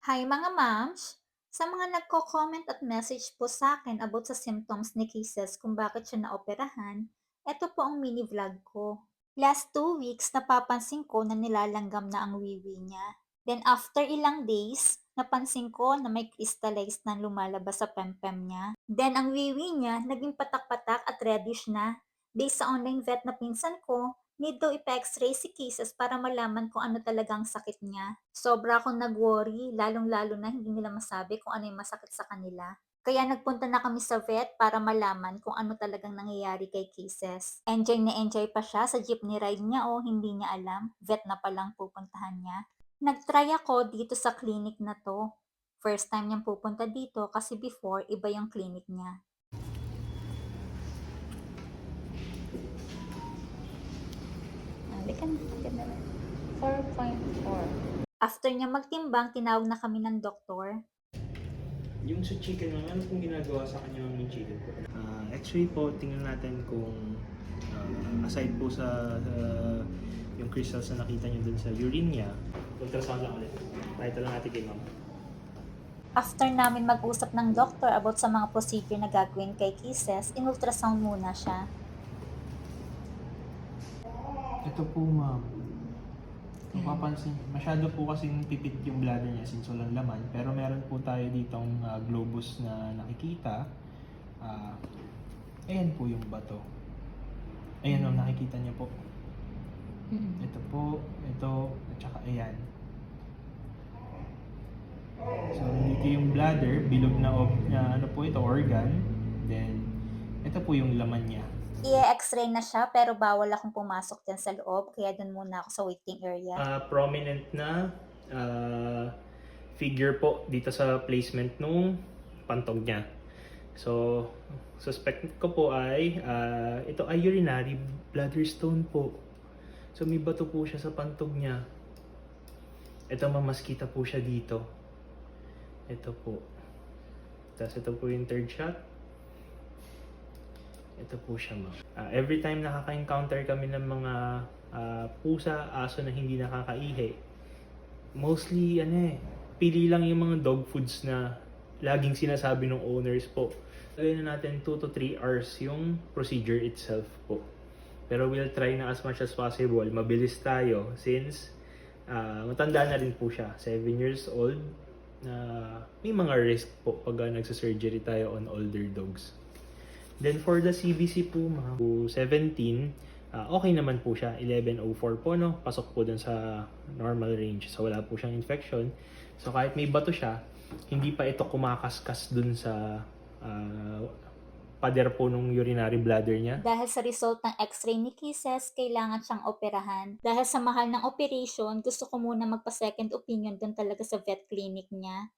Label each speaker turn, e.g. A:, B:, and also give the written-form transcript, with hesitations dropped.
A: Hi mga moms! Sa mga nagko-comment at message po sa akin about sa symptoms ni Kisses kung bakit siya naoperahan, eto po ang mini vlog ko. Last 2 weeks, napapansin ko na nilalanggam na ang wiwi niya. Then after ilang days, napansin ko na may crystallized na lumalabas sa pempem niya. Then ang wiwi niya naging patak-patak at reddish na. Based sa online vet na pinsan ko, need daw ipa-x-ray si Kisses para malaman kung ano talagang sakit niya. Sobra akong nag-worry, lalong-lalo na hindi nila masabi kung ano yung masakit sa kanila. Kaya nagpunta na kami sa vet para malaman kung ano talagang nangyayari kay Kisses. Enjoy na enjoy pa siya sa jeepney ride niya o hindi niya alam, vet na palang pupuntahan niya. Nag-try ako dito sa clinic na to. First time niyang pupunta dito kasi before iba yung clinic niya. Halika na, ganda na. 4.4. After niya magtimbang, tinawag na kami ng doktor.
B: Yung sa chicken mo, ano pong ginagawa sa kanya ng chicken po? X-ray po, tingnan natin kung aside po yung crystals na nakita nyo dun sa urine niya, ultrasound lang ulit. Pakita lang natin kay ma'am.
A: After namin mag-usap ng doktor about sa mga procedure na gagawin kay Kisses, in-ultrasound muna siya.
B: Ito po ma'am. Kung papansin, masyado po kasing pipit yung bladder niya since walang laman. Pero meron po tayo ditong globus na nakikita. Ah, ayan po yung bato. Ayan ma'am, nakikita niyo po. Ito po, ito, at saka ayan. So, dito yung bladder, bilog na ano po ito, organ. Then, ito po yung laman niya.
A: I-x-ray na siya pero bawal akong pumasok dyan sa loob kaya dun muna ako sa waiting area.
B: Prominent na figure po dito sa placement nung pantog niya. So, suspect ko po ay ito ay urinary bladder stone po. So, may bato po siya sa pantog niya. Ito, mamaskita po siya dito. Ito po. Tapos ito po yung third shot. Ito po siya ma'am. Every time nakaka-encounter kami ng mga pusa, aso na hindi nakakaihi, mostly pili lang yung mga dog foods na laging sinasabi ng owners po. Gawin na natin 2 to 3 hours yung procedure itself po. Pero we'll try na as much as possible. Mabilis tayo since matanda na rin po siya. 7 years old. May mga risk po pag nagsa-surgery tayo on older dogs. Then for the CBC po, mga 17, okay naman po siya. 1104 po, no? Pasok po dun sa normal range. So wala po siyang infection. So kahit may bato siya, hindi pa ito kumakaskas dun sa pader po nung urinary bladder niya.
A: Dahil sa result ng x-ray ni Kisses, kailangan siyang operahan. Dahil sa mahal ng operation, gusto ko muna magpa-second opinion dun talaga sa vet clinic niya.